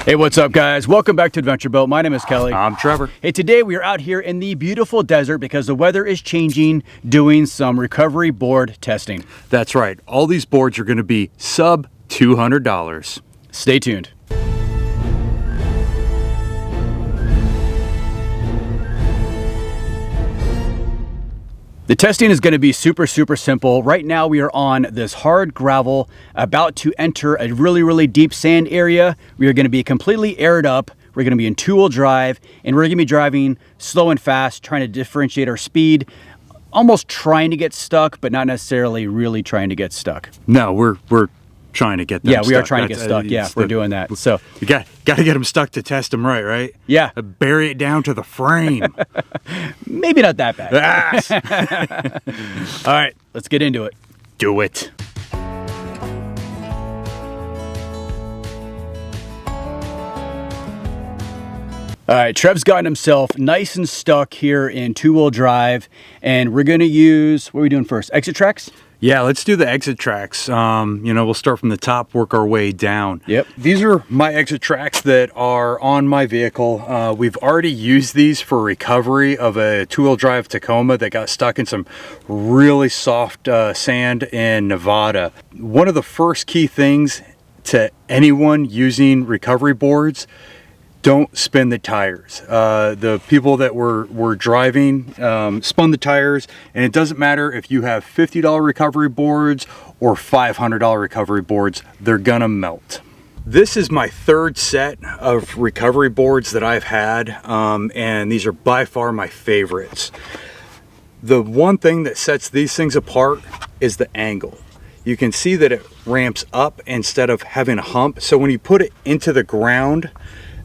Hey, what's up guys? Welcome back to Adventurebilt. My name is Kelly. I'm Trevor. Hey, today we are out here in the beautiful desert because the weather is changing, doing some recovery board testing. That's right. All these boards are going to be sub $200. Stay tuned. The testing is going to be super simple. Right now we are on this hard gravel, about to enter a really deep sand area. We are going to be completely aired up. We're going to be in two-wheel drive, and we're going to be driving slow and fast, trying to differentiate our speed, almost trying to get stuck, but not necessarily really trying to get stuck. No, we're trying to get them stuck. We are trying to get stuck. Yeah, we're doing that. So you got to get them stuck to test them right? Yeah. Bury it down to the frame. Maybe not that bad. All right, let's get into it. Do it. All right, Trev's gotten himself nice and stuck here in two-wheel drive, and we're going to use, what are we doing first? Exitrax? Yeah, let's do the Exitrax. We'll start from the top, work our way down. Yep. These are my Exitrax that are on my vehicle. We've already used these for recovery of a two-wheel drive Tacoma that got stuck in some really soft sand in Nevada. One of the first key things to anyone using recovery boards: don't spin the tires. The people that were driving spun the tires, and it doesn't matter if you have $50 recovery boards or $500 recovery boards, they're gonna melt. This is my third set of recovery boards that I've had, and these are by far my favorites. The one thing that sets these things apart is the angle. You can see that it ramps up instead of having a hump, so when you put it into the ground,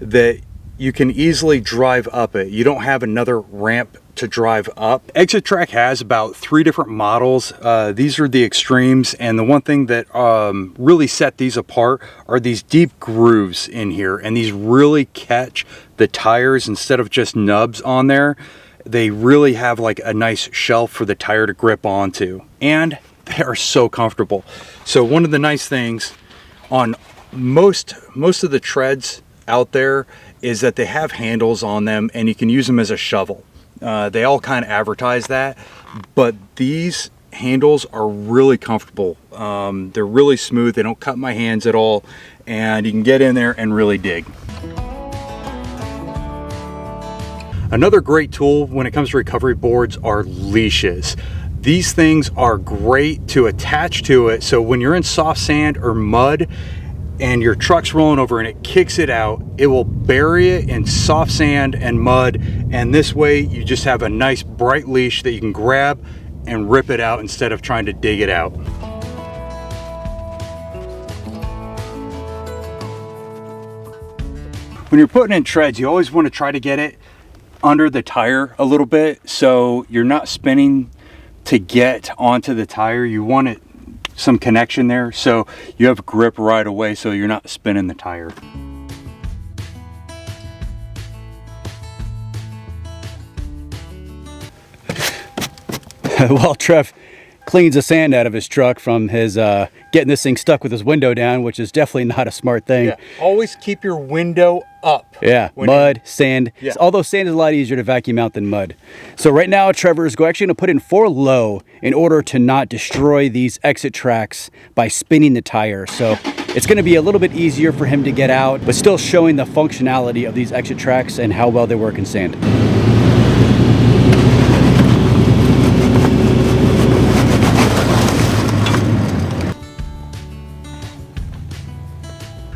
that you can easily drive up it. You don't have another ramp to drive up. Exitrax has about 3 different models. These are the extremes, and the one thing that really set these apart are these deep grooves in here, and these really catch the tires instead of just nubs on there. They really have like a nice shelf for the tire to grip onto, and they are so comfortable. So one of the nice things on most of the treads out there is that they have handles on them, and you can use them as a shovel. They all kind of advertise that, but these handles are really comfortable. They're really smooth. They don't cut my hands at all, and you can get in there and really dig. Another great tool when it comes to recovery boards are leashes. These things are great to attach to it, so when you're in soft sand or mud and your truck's rolling over and it kicks it out, it will bury it in soft sand and mud, and this way you just have a nice bright leash that you can grab and rip it out instead of trying to dig it out. When you're putting in treads, you always want to try to get it under the tire a little bit, so you're not spinning to get onto the tire. You want it some connection there, so you have grip right away, so you're not spinning the tire. Well, Trev cleans the sand out of his truck from his getting this thing stuck with his window down, which is definitely not a smart thing. Yeah, always keep your window up. Yeah, mud, sand. Yeah. Although sand is a lot easier to vacuum out than mud. So right now, Trevor is actually going to put in 4 low in order to not destroy these Exitrax by spinning the tire. So it's going to be a little bit easier for him to get out, but still showing the functionality of these Exitrax and how well they work in sand.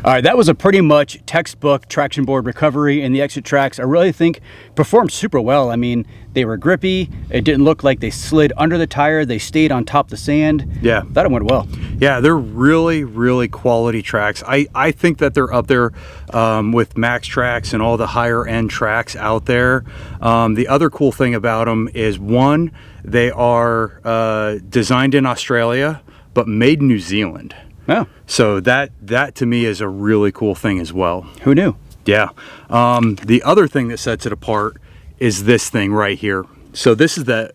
All right, that was a pretty much textbook traction board recovery, and the Exitrax I really think performed super well. I mean, they were grippy. It didn't look like they slid under the tire. They stayed on top of the sand. Yeah. Thought it went well. Yeah, they're really quality tracks. I think that they're up there with Mechanix and all the higher end tracks out there. The other cool thing about them is, one, they are designed in Australia, but made in New Zealand. Oh. So that to me is a really cool thing as well. Who knew? Yeah. The other thing that sets it apart is this thing right here. So this is the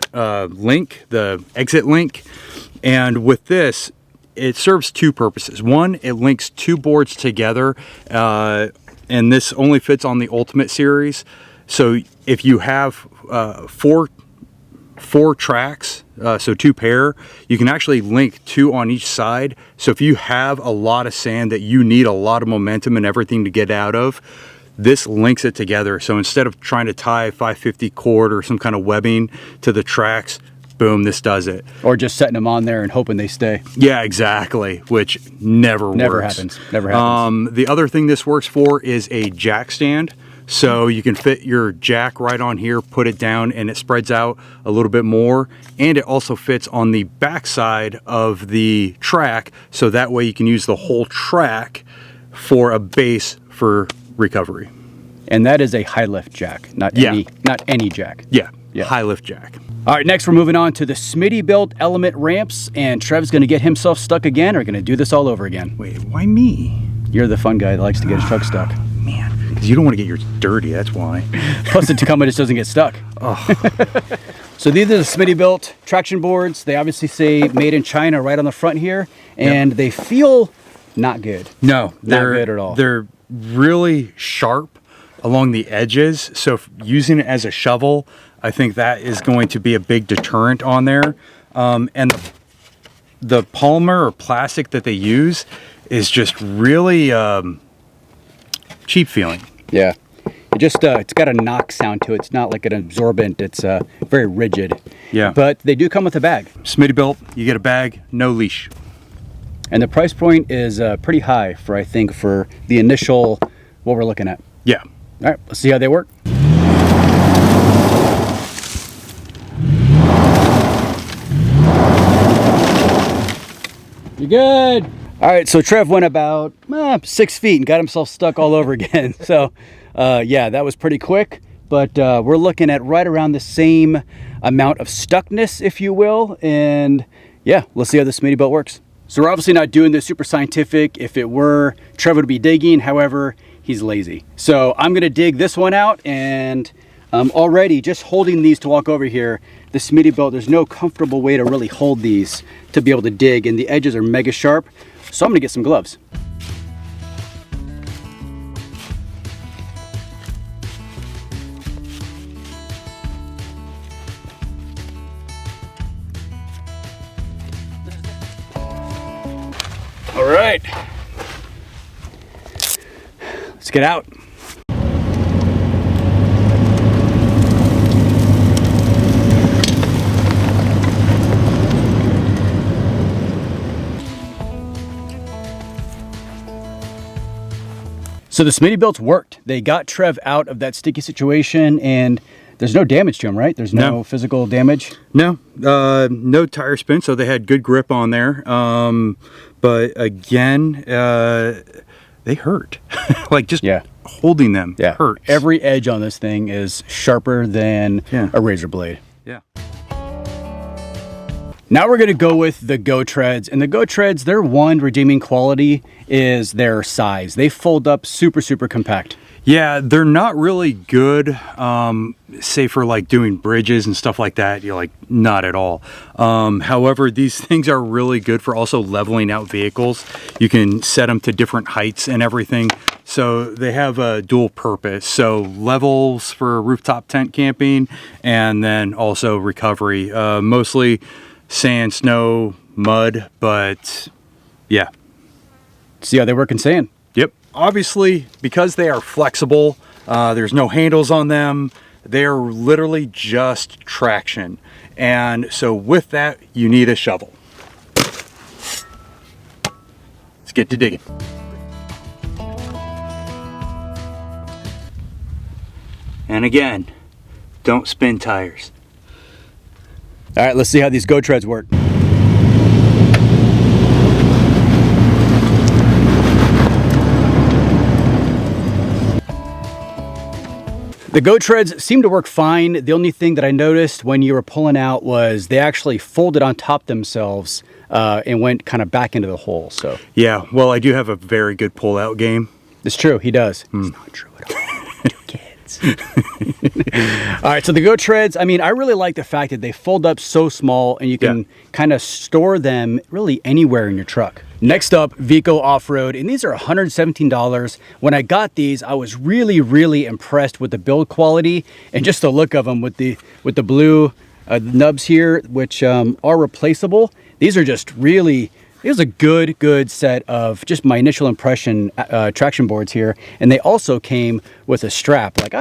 link, the exit link. And with this, it serves 2 purposes. One, it links 2 boards together and this only fits on the Ultimate series. So if you have four tracks, so 2 pair, you can actually link 2 on each side. So if you have a lot of sand that you need a lot of momentum and everything to get out of, this links it together. So instead of trying to tie 550 cord or some kind of webbing to the tracks, boom, this does it. Or just setting them on there and hoping they stay. Yeah, exactly, which never works. Never happens. The other thing this works for is a jack stand. So you can fit your jack right on here, put it down, and it spreads out a little bit more. And it also fits on the back side of the track, so that way you can use the whole track for a base for recovery. And that is a high lift jack, not any jack. Yeah, high lift jack. All right, next we're moving on to the Smittybilt element ramps, and Trev's going to get himself stuck again, or going to do this all over again. Wait, why me? You're the fun guy that likes to get his truck stuck. Man, because you don't want to get yours dirty, that's why. Plus the Tacoma just doesn't get stuck. Oh. So these are the Smittybilt traction boards. They obviously say made in China right on the front here, and they feel not good. No, they're not good at all. They're really sharp along the edges, so if using it as a shovel, I think that is going to be a big deterrent on there. And the polymer or plastic that they use is just really cheap feeling. Yeah, it's got a knock sound to it. It's not like an absorbent. It's very rigid. Yeah. But they do come with a bag. Smittybilt, you get a bag, no leash. And the price point is pretty high for, I think, for the initial, what we're looking at. Yeah. All right, let's see how they work. You're good. All right, so Trev went about 6 feet and got himself stuck all over again. So yeah, that was pretty quick, but we're looking at right around the same amount of stuckness, if you will. And yeah, let's see how the Smittybilt works. So we're obviously not doing this super scientific. If it were, Trevor would be digging. However, he's lazy. So I'm gonna dig this one out, and already just holding these to walk over here, the Smittybilt, there's no comfortable way to really hold these to be able to dig, and the edges are mega sharp. So I'm gonna get some gloves. All right, let's get out. So the Smittybilts worked. They got Trev out of that sticky situation, and there's no damage to him, right? There's no physical damage? No, no tire spin, so they had good grip on there. But again, they hurt. Like just holding them hurts. Every edge on this thing is sharper than a razor blade. Yeah. Now we're gonna go with the Go Treads, and the Go Treads, their one redeeming quality is their size. They fold up super, super compact. Yeah, they're not really good, say for like doing bridges and stuff like that. You're like, not at all. However, these things are really good for also leveling out vehicles. You can set them to different heights and everything. So they have a dual purpose. So levels for rooftop tent camping, and then also recovery, mostly sand, snow, mud, but yeah. See how they work in sand? Yep. Obviously, because they are flexible, there's no handles on them. They're literally just traction. And so with that, you need a shovel. Let's get to digging. And again, don't spin tires. All right, let's see how these Go Treads work. The Go Treads seem to work fine. The only thing that I noticed when you were pulling out was they actually folded on top themselves and went kind of back into the hole. So yeah, well, I do have a very good pull-out game. It's true, he does. It's not true at all. Two kids. treads. All right, so the Go treads, I mean, I really like the fact that they fold up so small and you can kind of store them really anywhere in your truck. Next up, Vico Offroad, and these are $117. When I got these, I was really impressed with the build quality and just the look of them with the blue nubs here, which are replaceable. These are just really, it was a good set of just my initial impression traction boards here, and they also came with a strap. Like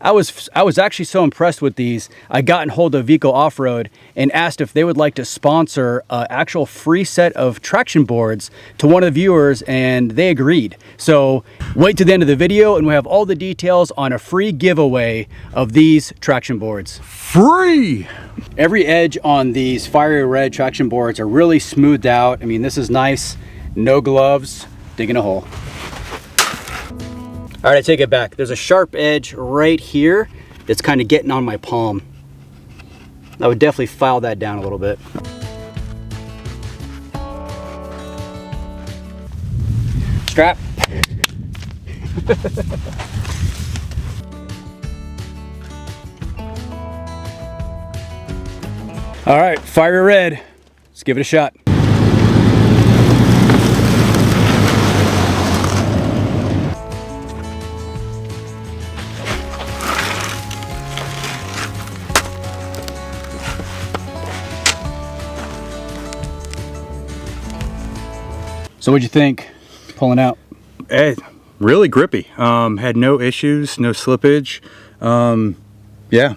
I was actually so impressed with these. I got in hold of Vico Offroad and asked if they would like to sponsor an actual free set of traction boards to one of the viewers, and they agreed. So wait to the end of the video and we have all the details on a free giveaway of these traction boards. Free! Every edge on these fiery red traction boards are really smoothed out. I mean, this is nice. No gloves, digging a hole. All right, I take it back. There's a sharp edge right here that's kind of getting on my palm. I would definitely file that down a little bit. Strap. All right, fiery red. Let's give it a shot. So what'd you think pulling out? Really grippy. Had no issues, no slippage. Yeah,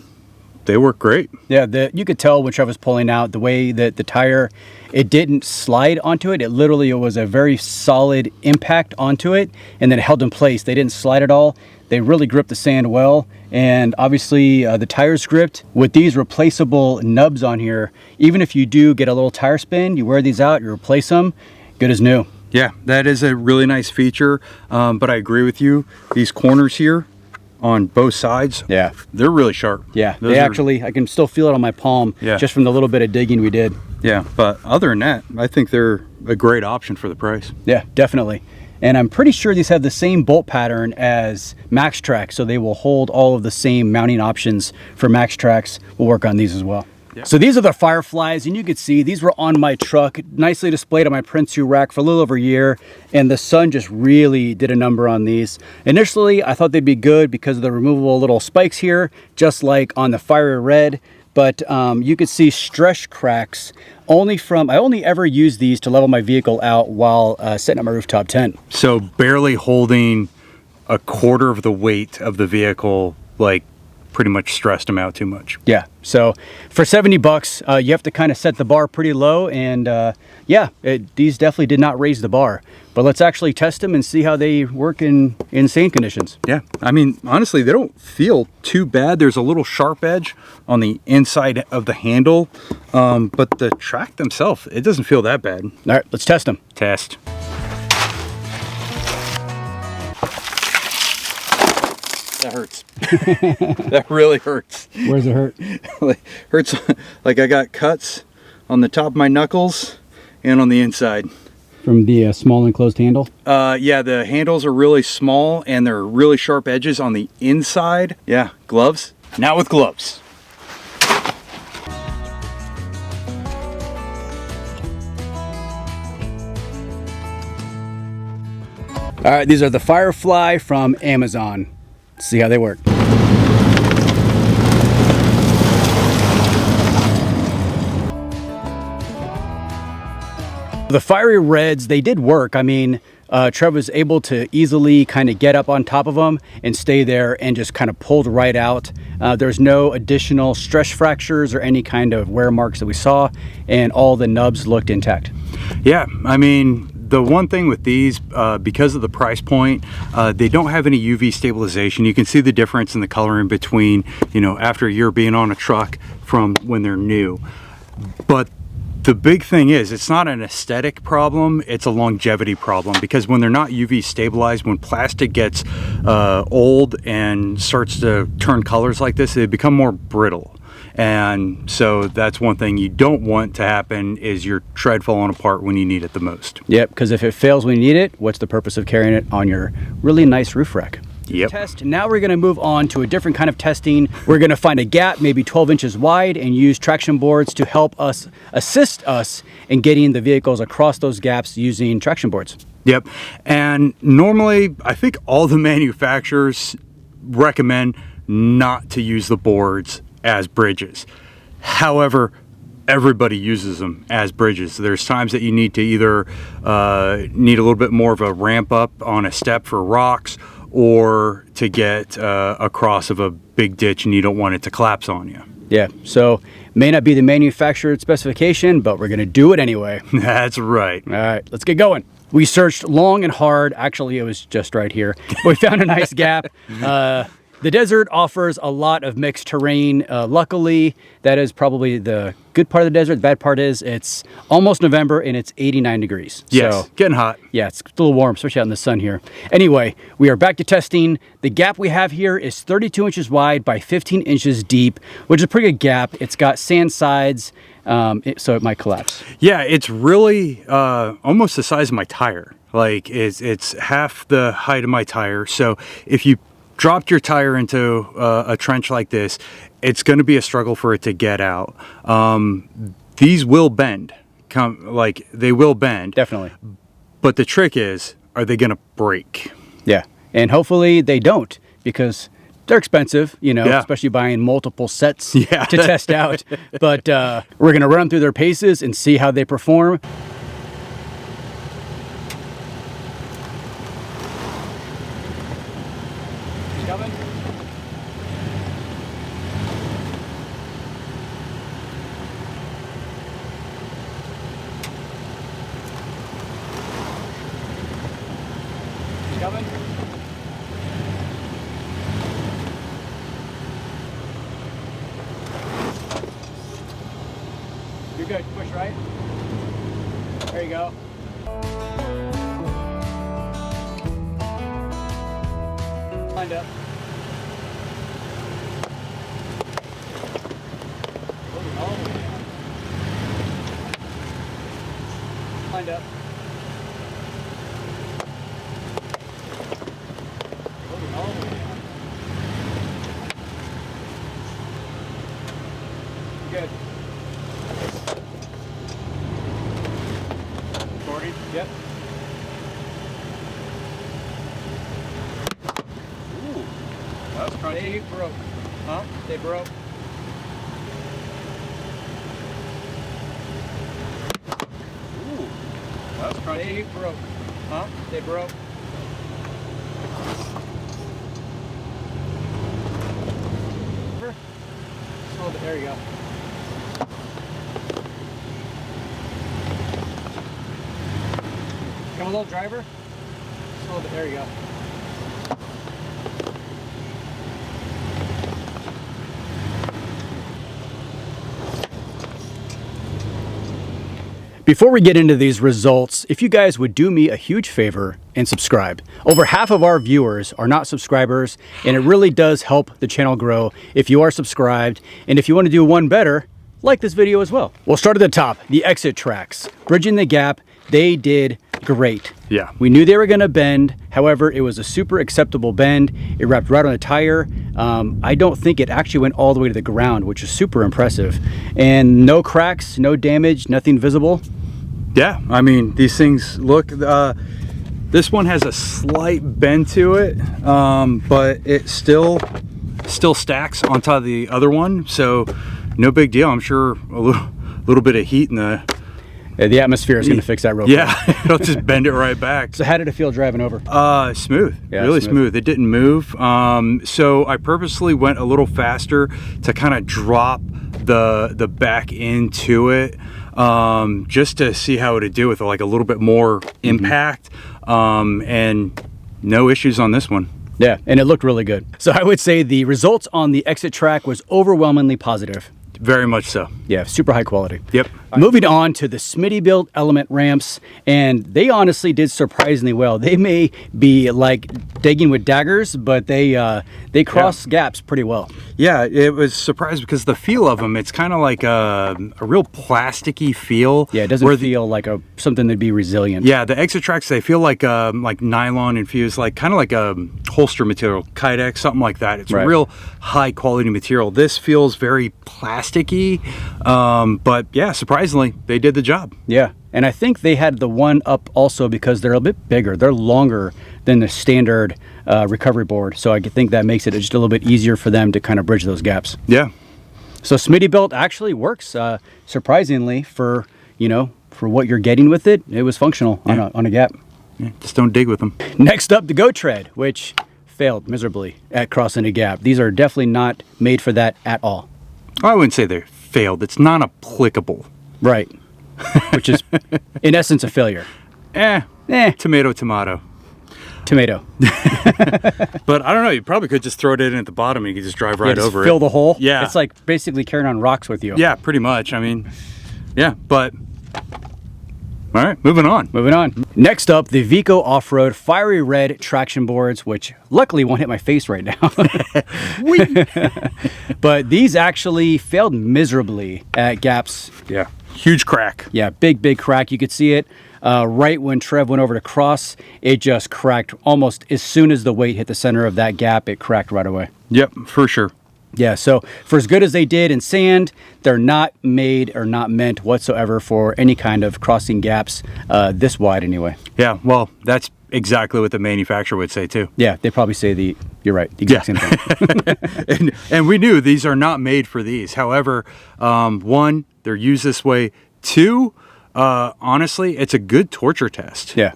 they work great. Yeah, you could tell when Trevor was pulling out the way that the tire, it didn't slide onto it. It literally was a very solid impact onto it, and then it held in place. They didn't slide at all. They really gripped the sand well, and obviously the tires gripped. With these replaceable nubs on here, even if you do get a little tire spin, you wear these out, you replace them, good as new. Yeah, that is a really nice feature, but I agree with you. These corners here on both sides, yeah, they're really sharp. Yeah, they actually, I can still feel it on my palm, just from the little bit of digging we did. Yeah, but other than that, I think they're a great option for the price. Yeah, definitely. And I'm pretty sure these have the same bolt pattern as Mechanix, so they will hold all of the same mounting options for Mechanix. We'll work on these as well. Yeah. So these are the Fireflies, and you could see these were on my truck, nicely displayed on my Prince2 rack for a little over a year, and the sun just really did a number on these. Initially, I thought they'd be good because of the removable little spikes here, just like on the Fiery Red, but you could see stress cracks only from, I only ever used these to level my vehicle out while setting up my rooftop tent. So barely holding a quarter of the weight of the vehicle, like, pretty much stressed them out too much. Yeah, so for 70 bucks, you have to kind of set the bar pretty low, and yeah, these definitely did not raise the bar. But let's actually test them and see how they work in sand conditions. Yeah, I mean, honestly, they don't feel too bad. There's a little sharp edge on the inside of the handle, but the track themselves, it doesn't feel that bad. All right, let's test them. Test. That hurts. That really hurts. Where does it hurt? Hurts like I got cuts on the top of my knuckles and on the inside. From the small enclosed handle? Yeah, the handles are really small and they're really sharp edges on the inside. Yeah, gloves. Now with gloves. All right, these are the Firefly from Amazon. Let's see how they work. The Fiery Reds, they did work. I mean, Trev was able to easily kind of get up on top of them and stay there and just kind of pulled right out. There's no additional stress fractures or any kind of wear marks that we saw, and all the nubs looked intact. Yeah, I mean, the one thing with these, because of the price point, they don't have any UV stabilization. You can see the difference in the coloring between, you know, after a year being on a truck from when they're new. But the big thing is, it's not an aesthetic problem, it's a longevity problem, because when they're not UV stabilized, when plastic gets old and starts to turn colors like this, they become more brittle. And so that's one thing you don't want to happen, is your tread falling apart when you need it the most. Yep, because if it fails when you need it, what's the purpose of carrying it on your really nice roof rack? Yep. test. Now we're gonna move on to a different kind of testing. We're gonna find a gap, maybe 12 inches wide, and use traction boards to help us, assist us in getting the vehicles across those gaps using traction boards. Yep. And normally, I think all the manufacturers recommend not to use the boards as bridges. However, everybody uses them as bridges. There's times that you need to either need a little bit more of a ramp up on a step for rocks, or to get across of a big ditch and you don't want it to collapse on you. Yeah, so may not be the manufacturer specification, but we're gonna do it anyway. That's right. All right, let's get going. We searched long and hard. Actually, it was just right here. We found a nice gap. The desert offers a lot of mixed terrain. Luckily, that is probably the good part of the desert. The bad part is it's almost November and it's 89 degrees. Yes, So, getting hot. yeah, it's a little warm, especially out in the sun here. Anyway, we are back to testing. The gap we have here is 32 inches wide by 15 inches deep, which is a pretty good gap. It's got sand sides, so it might collapse. Yeah, it's really almost the size of my tire. Like it's half the height of my tire. So if you dropped your tire into a trench like this, it's going to be a struggle for it to get out. These will bend, they will bend. Definitely. But the trick is, are they going to break? Yeah, and hopefully they don't, because they're expensive, you know, Yeah. especially buying multiple sets Yeah. to test out. But we're going to run through their paces and see how they perform. He's coming. He's coming. You're good. Push right. There you go. Lined up. All the way down. Lined up. All the way down. Good. Recording? Yep. Ooh. That's crunchy. They broke. Huh? They broke. Ooh. That's crunchy. They broke. Huh? They broke. There you go. Come a little driver. Just a little bit. There you go. Before we get into these results, if you guys would do me a huge favor and subscribe. Over half of our viewers are not subscribers, and it really does help the channel grow if you are subscribed. And if you want to do one better, like this video as well. We'll start at the top, the Exitrax. Bridging the gap, they did great. Yeah. We knew they were gonna bend. However, it was a super acceptable bend. It wrapped right on the tire. I don't think it actually went all the way to the ground, which is super impressive. And no cracks, no damage, nothing visible. Yeah, I mean, these things look, this one has a slight bend to it, but it still stacks on top of the other one, so no big deal. I'm sure a little bit of heat in The atmosphere is going to fix that real quick. Yeah, it'll just bend it right back. So how did it feel driving over? Smooth, Yeah, really smooth. It didn't move. So I purposely went a little faster to kind of drop the back into it, just to see how it would do with like a little bit more impact, and no issues on this one. Yeah, and it looked really good. So I would say the results on the Exitrax was overwhelmingly positive. Very much so. Yeah, super high quality. Yep. Moving on to the Smittybilt element ramps, and they honestly did surprisingly well. They may be like digging with daggers, but they cross gaps pretty well. Yeah, it was surprised because the feel of them, it's kind of like a real plasticky feel. Yeah, it doesn't feel like something that'd be resilient. Yeah, the Exitrax, they feel like nylon infused, like kind of like a holster material, Kydex, something like that. It's real high quality material. This feels very plasticky, but yeah, surprisingly, they did the job. Yeah, and I think they had the one up also because they're a bit bigger. They're longer than the standard recovery board, so I think that makes it just a little bit easier for them to kind of bridge those gaps. Yeah. So Smittybilt actually works surprisingly for what you're getting with it. It was functional on a gap. Yeah, just don't dig with them. Next up, the GoTread, which failed miserably at crossing a gap. These are definitely not made for that at all. I wouldn't say they failed. It's not applicable. Right. Which is, in essence, a failure. Tomato, tomato. Tomato. But I don't know. You probably could just throw it in at the bottom and you could just drive right over it. Fill the hole. Yeah. It's like basically carrying on rocks with you. Yeah, pretty much. I mean, yeah, but... All right, moving on. Moving on. Next up, the Vico Offroad fiery red traction boards, which luckily won't hit my face right now. But these actually failed miserably at gaps. Yeah, huge crack. Yeah, big crack. You could see it right when Trev went over to cross. It just cracked almost as soon as the weight hit the center of that gap. It cracked right away. Yep, for sure. Yeah, so for as good as they did in sand, they're not made or not meant whatsoever for any kind of crossing gaps this wide anyway. Yeah, well, that's exactly what the manufacturer would say too. Yeah, they probably say you're right, the exact same thing. and we knew these are not made for these. However, one, they're used this way. Two, honestly, it's a good torture test. Yeah.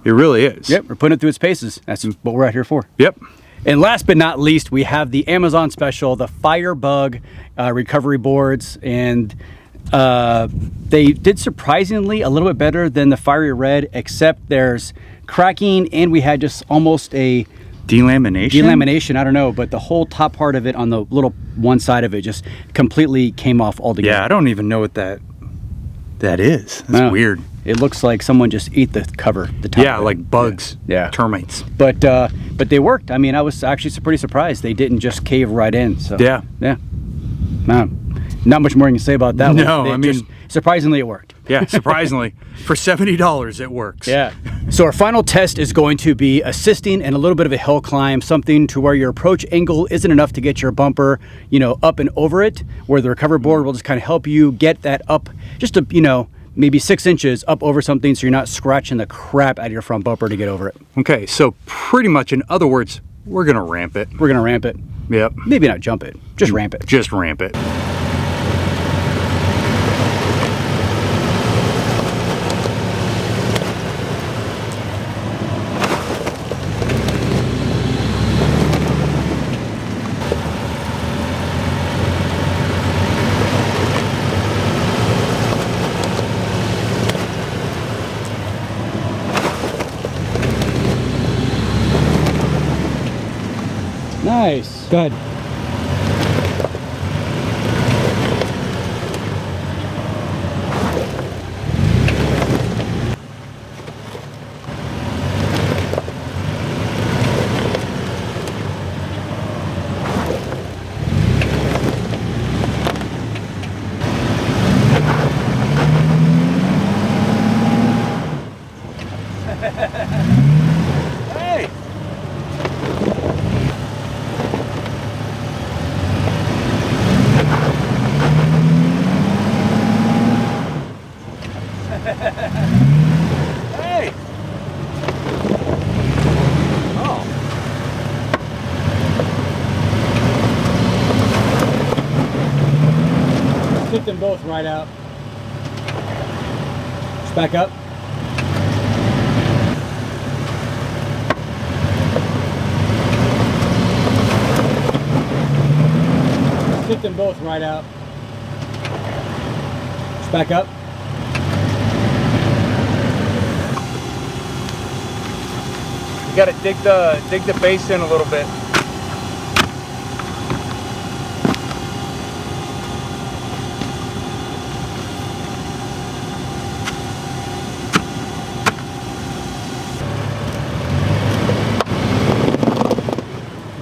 It really is. Yep, we're putting it through its paces. That's what we're out here for. Yep. And last but not least, we have the Amazon special, the Firebug recovery boards. And they did surprisingly a little bit better than the Fiery Red, except there's cracking and we had just almost a delamination. I don't know, but the whole top part of it on the little one side of it just completely came off altogether. Yeah, I don't even know what that is. That's weird. It looks like someone just ate the cover, the top. Yeah, like bugs. Yeah. Termites. But they worked. I mean, I was actually pretty surprised they didn't just cave right in. So yeah. Not much more you can say about that one. No, I mean, surprisingly it worked. Yeah, surprisingly. For $70 it works. Yeah. So our final test is going to be assisting in a little bit of a hill climb, something to where your approach angle isn't enough to get your bumper, up and over it, where the recovery board will just kind of help you get that up just to, maybe 6 inches up over something so you're not scratching the crap out of your front bumper to get over it. Okay, so pretty much, in other words, we're going to ramp it. We're going to ramp it. Yep. Maybe not jump it, just ramp it. Just ramp it. Nice. Good. Hey! Hey! Oh. Hit them both right out. Just back up. Hit them both right out. Just back up. You gotta dig the base in a little bit.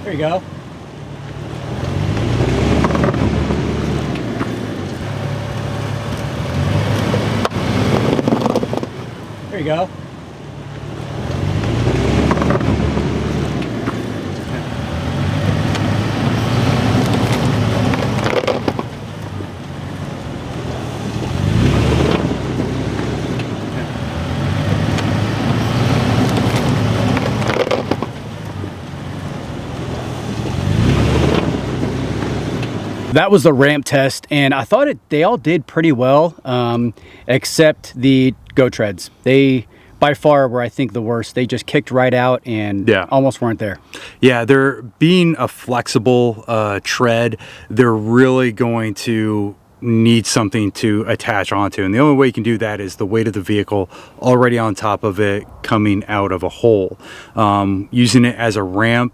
There you go. There you go. That was the ramp test, and I thought they all did pretty well, except the Go Treads. They, by far, were, I think, the worst. They just kicked right out and almost weren't there. Yeah, they're being a flexible tread. They're really going to need something to attach onto, and the only way you can do that is the weight of the vehicle already on top of it coming out of a hole. Using it as a ramp,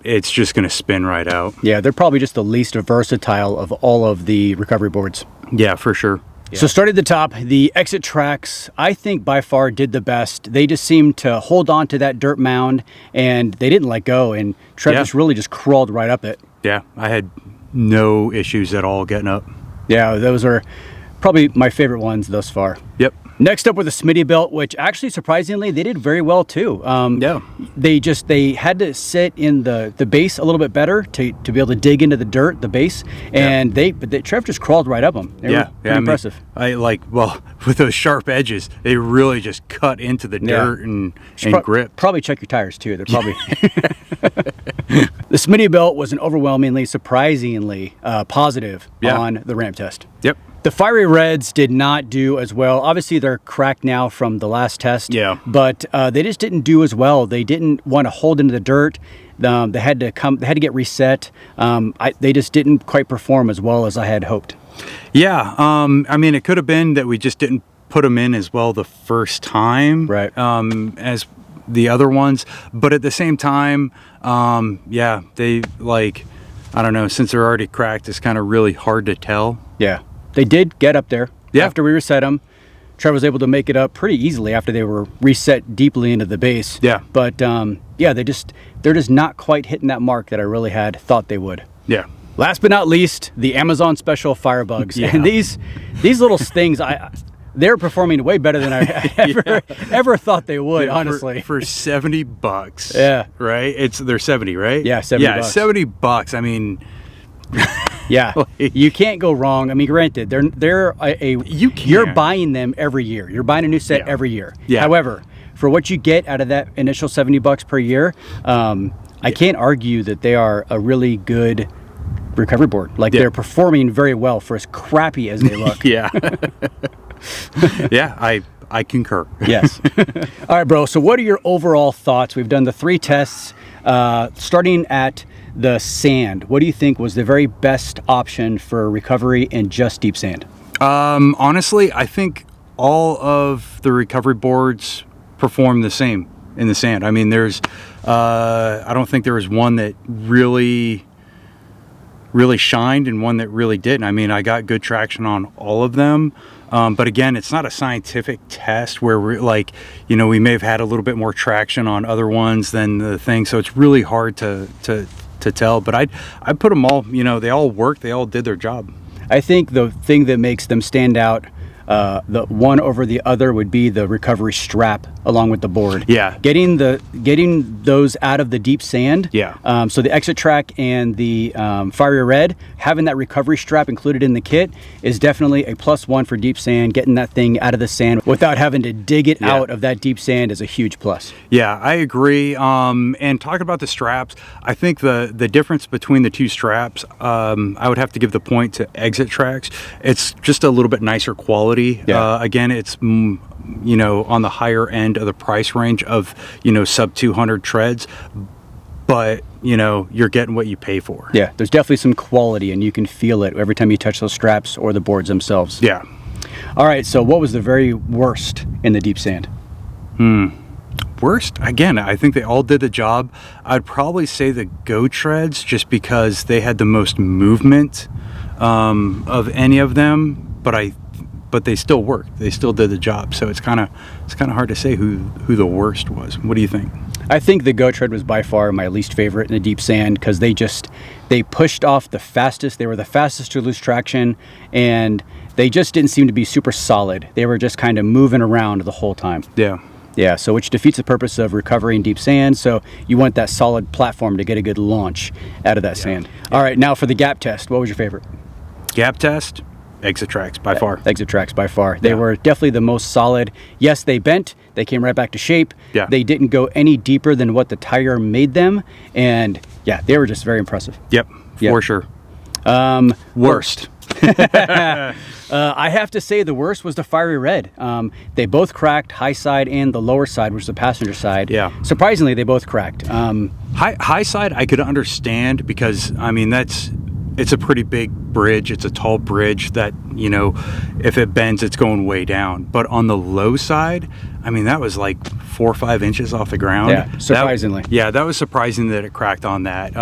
it's just going to spin right out. Yeah, they're probably just the least versatile of all of the recovery boards. Yeah, for sure. Yeah. So starting at the top, the Exitrax, I think by far did the best. They just seemed to hold on to that dirt mound, and they didn't let go, and Travis really just crawled right up it. Yeah, I had no issues at all getting up. Yeah, those are probably my favorite ones thus far. Yep. Next up with the Smittybilt, which actually surprisingly they did very well too. They had to sit in the base a little bit better to be able to dig into the dirt, the base, and Trev just crawled right up them. They were pretty impressive. Well, with those sharp edges, they really just cut into the dirt and grip. Probably check your tires too. They're probably the Smittybilt was an overwhelmingly, surprisingly positive on the ramp test. Yep. The Fiery Reds did not do as well. Obviously, they're cracked now from the last test. Yeah. But they just didn't do as well. They didn't want to hold into the dirt. They had to get reset. They just didn't quite perform as well as I had hoped. Yeah. I mean, it could have been that we just didn't put them in as well the first time. Right. As the other ones. But at the same time, they I don't know, since they're already cracked, it's kind of really hard to tell. Yeah. They did get up there after we reset them. Trevor was able to make it up pretty easily after they were reset deeply into the base. Yeah. But they're just not quite hitting that mark that I really had thought they would. Yeah. Last but not least, the Amazon Special Firebugs. Yeah. And these little things, they're performing way better than I ever thought they would, honestly. For $70. Yeah. Right? They're 70, right? Yeah, $70. Yeah, $70. I mean, yeah, you can't go wrong. I mean, granted, you're buying them every year. You're buying a new set every year. Yeah. However, for what you get out of that initial $70 per year, I can't argue that they are a really good recovery board. They're performing very well for as crappy as they look. Yeah. Yeah, I concur. Yes. All right, bro. So what are your overall thoughts? We've done the 3 tests, starting at the sand. What do you think was the very best option for recovery in just deep sand? Honestly, I think all of the recovery boards perform the same in the sand. I mean, I don't think there was one that really shined and one that really didn't. I mean, I got good traction on all of them. But again, it's not a scientific test where we may have had a little bit more traction on other ones than the thing. So it's really hard to tell, but I put them all, they all worked. They all did their job. I think the thing that makes them stand out, the one over the other, would be the recovery strap along with the board. Yeah. Getting those out of the deep sand. Yeah. So the Exitrax and the Fiery Red, having that recovery strap included in the kit is definitely a +1 for deep sand. Getting that thing out of the sand without having to dig it out of that deep sand is a huge plus. Yeah, I agree. And talking about the straps, I think the difference between the 2 straps, I would have to give the point to Exitrax. It's just a little bit nicer quality. Yeah. Again, it's on the higher end of the price range of sub 200 treads, but you're getting what you pay for. Yeah, there's definitely some quality, and you can feel it every time you touch those straps or the boards themselves. Yeah. All right, so what was the very worst in the deep sand? Worst? Again, I think they all did the job. I'd probably say the Go Treads, just because they had the most movement of any of them, but but they still worked. They still did the job. So it's kind of hard to say who the worst was. What do you think? I think the GoTread was by far my least favorite in the deep sand because they pushed off the fastest. They were the fastest to lose traction, and they just didn't seem to be super solid. They were just kind of moving around the whole time. Yeah. Yeah, so which defeats the purpose of recovery in deep sand. So you want that solid platform to get a good launch out of that sand. Yeah. All right, now for the gap test, what was your favorite? Gap test? Exitrax by far. Exitrax by far. They were definitely the most solid. Yes, they bent. They came right back to shape. Yeah. They didn't go any deeper than what the tire made them. And yeah, they were just very impressive. Yep, for sure. Worst. I have to say the worst was the Fiery Red. They both cracked, high side and the lower side, which is the passenger side. Yeah. Surprisingly, they both cracked. High side I could understand because, I mean, it's a pretty big bridge. It's a tall bridge that, you know, if it bends, it's going way down. But on the low side, I mean, that was like 4 or 5 inches off the ground. Yeah, surprisingly. That was surprising that it cracked on that.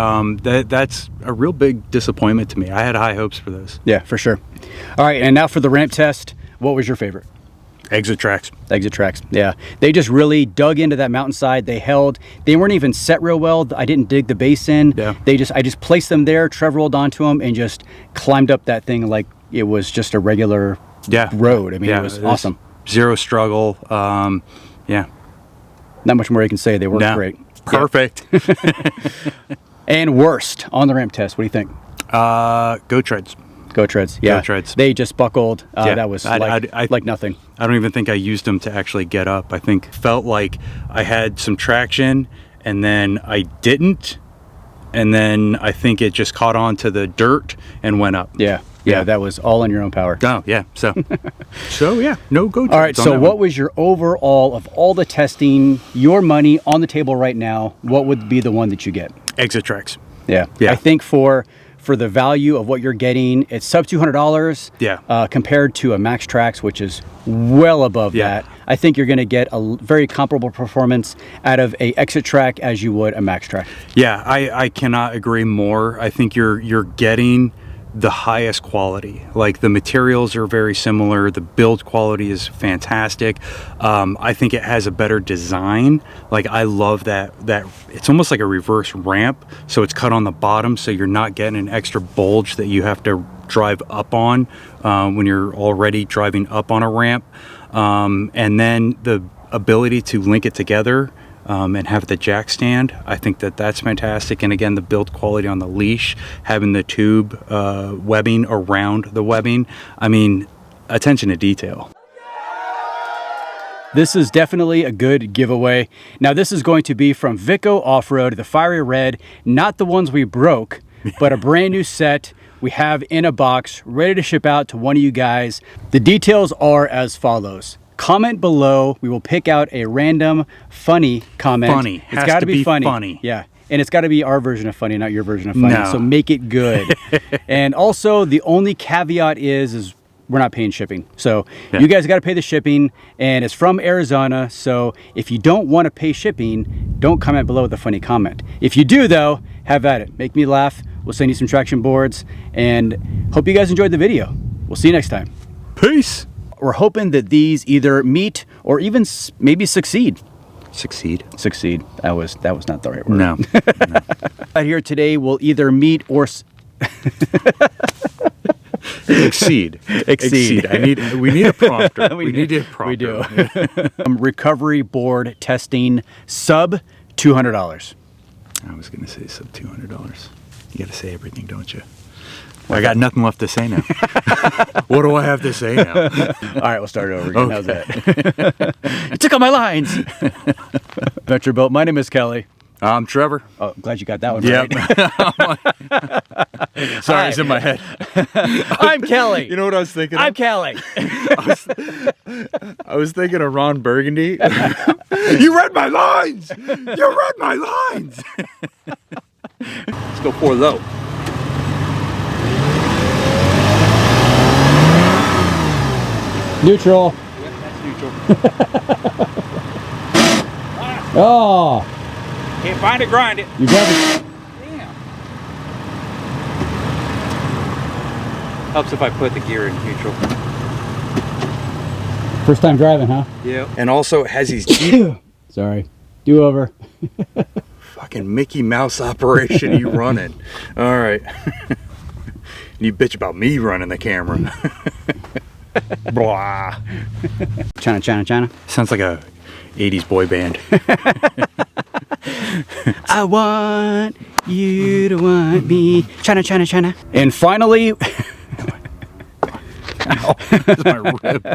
That's a real big disappointment to me. I had high hopes for this. Yeah, for sure. All right, and now for the ramp test, what was your favorite? Exitrax. Exitrax, yeah. They just really dug into that mountainside. They weren't even set real well. I didn't dig the base in. Yeah. I just placed them there, Trevor rolled onto them, and just climbed up that thing like it was just a regular road. I mean, it was awesome. Zero struggle. Yeah. Not much more you can say. They worked great. Perfect. Yeah. And worst on the ramp test, what do you think? GoTreads. GoTreads, yeah. GoTreads. They just buckled. That was like nothing. I don't even think I used them to actually get up. I think felt like I had some traction, and then I didn't, and then I think it just caught on to the dirt and went up. Yeah, that was all on your own power. Oh, yeah. So, no GoTreads. All right, so what was your overall of all the testing, your money on the table right now, what would be the one that you get? Exitrax. Yeah. I think for the value of what you're getting, it's sub $200. Yeah. Compared to a Mechanix, which is well above that. I think you're going to get a very comparable performance out of a Exitrax as you would a Mechanix. Yeah, I cannot agree more. I think you're getting the highest quality. Like, the materials are very similar. The build quality is fantastic. I think it has a better design. Like, I love that it's almost like a reverse ramp, so it's cut on the bottom, so you're not getting an extra bulge that you have to drive up on when you're already driving up on a ramp. And then the ability to link it together and have the jack stand, I think that's fantastic. And again, the build quality on the leash, having the tube webbing around the webbing, I mean, attention to detail. This is definitely a good giveaway. Now, this is going to be from Vico Offroad, the Fiery Red, not the ones we broke, but a brand new set we have in a box, ready to ship out to one of you guys. The details are as follows. Comment below. We will pick out a random funny comment. Funny. It's got to be funny. Yeah. And it's got to be our version of funny, not your version of funny. No. So make it good. And also, the only caveat is we're not paying shipping. So you guys got to pay the shipping, and it's from Arizona. So if you don't want to pay shipping, don't comment below with a funny comment. If you do, though, have at it. Make me laugh. We'll send you some traction boards, and hope you guys enjoyed the video. We'll see you next time. Peace. We're hoping that these either meet or even maybe succeed. Succeed. That was not the right word. No. Out here today will either meet or Exceed. We need a prompter. We need a prompter. We do. Recovery board testing sub $200. I was going to say sub $200. You got to say everything, don't you? I got nothing left to say now. What do I have to say now? All right, we'll start over again. Okay. How's that? You took all my lines. Smittybilt, my name is Kelly. I'm Trevor. Oh, glad you got that one right. Sorry, it's in my head. I'm Kelly. You know what I was thinking of? I'm Kelly. I was thinking of Ron Burgundy. You read my lines! You read my lines! Let's go 4 low. Neutral. Yeah, that's neutral. Oh. Can't find it, grind it. You got it. Damn. Helps if I put the gear in neutral. First time driving, huh? Yeah. And also it has these deep... Sorry. Do over. Fucking Mickey Mouse operation you running. All right. You bitch about me running the camera. Blah. China, China, China. Sounds like a 80s boy band. I want you to want me. China, China, China. And finally... Ow, that's my rib.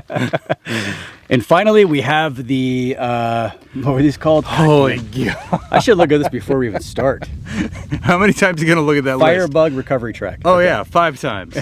And finally, we have the, what were these called? Holy God. I should look at this before we even start. How many times are you going to look at that list? Firebug recovery track. Oh, okay. Yeah, 5 times.